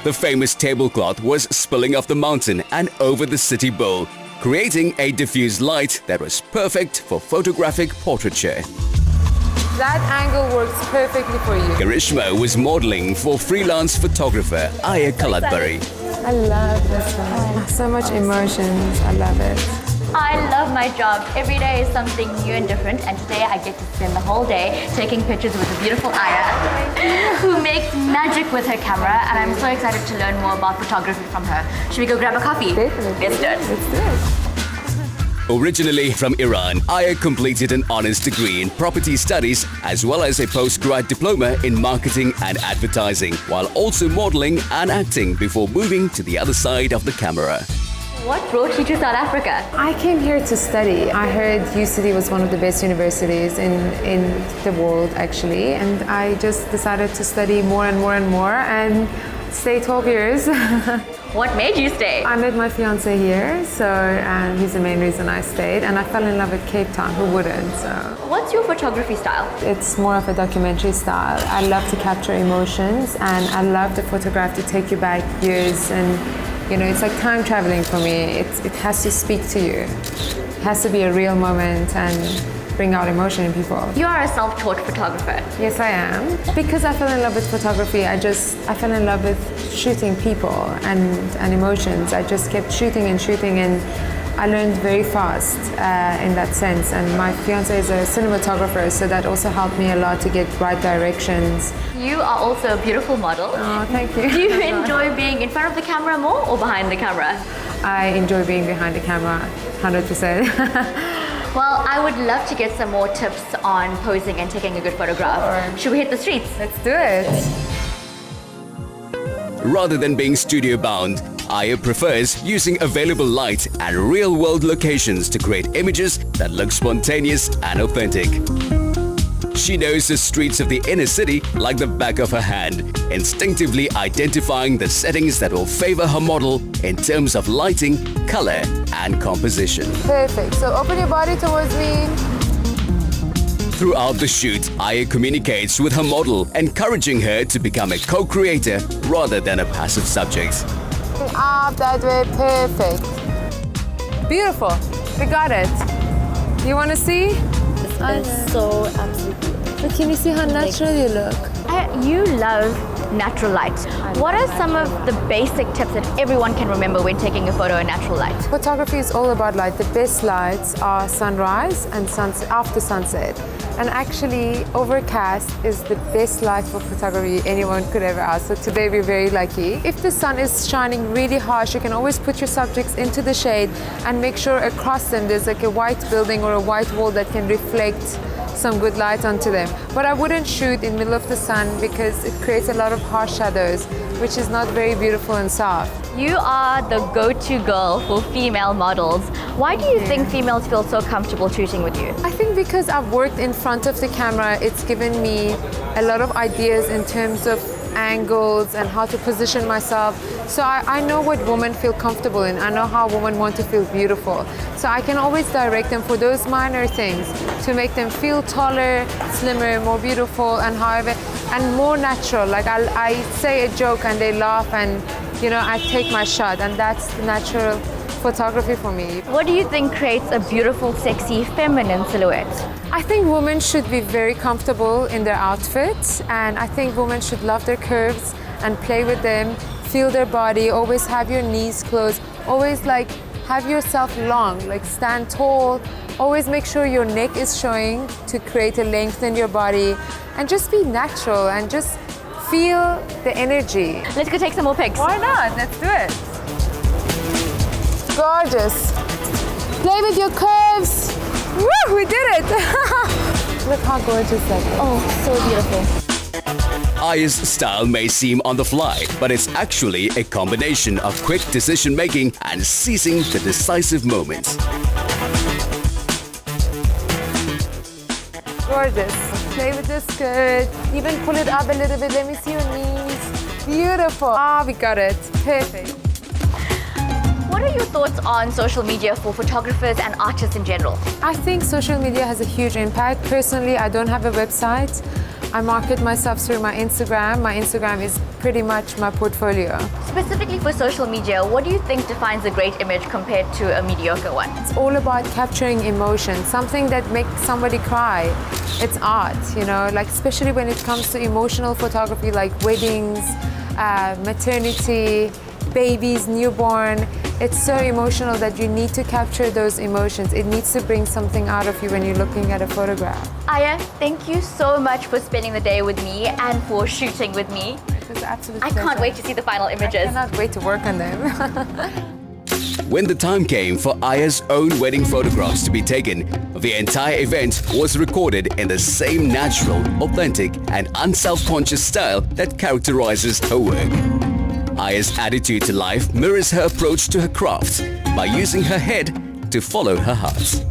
the famous tablecloth was spilling off the mountain and over the city bowl, creating a diffused light that was perfect for photographic portraiture. That angle works perfectly for you. Karishma was modeling for freelance photographer Ayeh Khalatbari. I love this one. So much emotions. I love it. I love my job. Every day is something new and different, and today I get to spend the whole day taking pictures with the beautiful Ayeh, who makes magic with her camera, and I'm so excited to learn more about photography from her. Should we go grab a coffee? Definitely. Let's do it. Let's do it. Originally from Iran, Ayeh completed an honors degree in property studies as well as a postgrad diploma in marketing and advertising, while also modeling and acting before moving to the other side of the camera. What brought you to South Africa? I came here to study. I heard UCD was one of the best universities in the world, actually, and I just decided to study more and more and more and stay 12 years. What made you stay? I met my fiance here, so he's the main reason I stayed, and I fell in love with Cape Town. Who wouldn't? So What's your photography style? it's more of a documentary style. I love to capture emotions, and I love the photograph to take you back years, and you know, it's like time traveling for me. It has to speak to you. It has to be a real moment and bring out emotion in people. You are a self-taught photographer. Yes, I am. Because I fell in love with photography, I fell in love with shooting people and emotions. I just kept shooting, and I learned very fast in that sense. And my fiance is a cinematographer, so that also helped me a lot to get right directions. You are also a beautiful model. Oh, thank you. Do you enjoy being in front of the camera more or behind the camera? I enjoy being behind the camera, 100%. Well, I would love to get some more tips on posing and taking a good photograph. Sure. Should we hit the streets? Let's do it. Rather than being studio-bound, Ayeh prefers using available light and real-world locations to create images that look spontaneous and authentic. She knows the streets of the inner city like the back of her hand, instinctively identifying the settings that will favor her model in terms of lighting, color, and composition. Perfect. So open your body towards me. Throughout the shoot, Ayeh communicates with her model, encouraging her to become a co-creator rather than a passive subject. Up that way. Perfect. Beautiful. We got it. You want to see? This is so absolutely. But can you see how natural you look? You love natural light. What are some of the basic tips that everyone can remember when taking a photo in natural light? Photography is all about light. The best lights are sunrise and sunset, after sunset. And actually, overcast is the best light for photography anyone could ever ask. So today we're very lucky. If the sun is shining really harsh, you can always put your subjects into the shade and make sure across them there's like a white building or a white wall that can reflect some good light onto them. But I wouldn't shoot in the middle of the sun because it creates a lot of harsh shadows, which is not very beautiful and soft. You are the go-to girl for female models. Why do you think females feel so comfortable shooting with you? I think because I've worked in front of the camera, it's given me a lot of ideas in terms of angles and how to position myself. So I know what women feel comfortable in. I know how women want to feel beautiful. So I can always direct them for those minor things to make them feel taller, slimmer, more beautiful, and more natural. Like I say a joke and they laugh, and you know, I take my shot, and that's natural photography for me. What do you think creates a beautiful, sexy, feminine silhouette? I think women should be very comfortable in their outfits, and I think women should love their curves and play with them, feel their body, always have your knees closed, always like have yourself long, like stand tall, always make sure your neck is showing to create a length in your body, and just be natural and just feel the energy. Let's go take some more pics. Why not? Let's do it. Gorgeous. Play with your curves. Woo, we did it. Look how gorgeous that is. Oh, so beautiful. Ayeh's style may seem on the fly, but it's actually a combination of quick decision-making and seizing the decisive moments. Gorgeous. Play with the skirt. Even pull it up a little bit. Let me see your knees. Beautiful. Ah, we got it. Perfect. What are your thoughts on social media for photographers and artists in general? I think social media has a huge impact. Personally, I don't have a website. I market myself through my Instagram. My Instagram is pretty much my portfolio. Specifically for social media, what do you think defines a great image compared to a mediocre one? It's all about capturing emotion, something that makes somebody cry. It's art, you know, like especially when it comes to emotional photography like weddings, maternity, babies, newborn. It's so emotional that you need to capture those emotions. It needs to bring something out of you when you're looking at a photograph. Ayeh, thank you so much for spending the day with me and for shooting with me. It was an absolute I pleasure. can't wait to see the final I images. cannot wait to work on them. When the time came for Ayeh's own wedding photographs to be taken, the entire event was recorded in the same natural, authentic and unself-conscious style that characterizes her work. Ayeh's attitude to life mirrors her approach to her craft by using her head to follow her heart.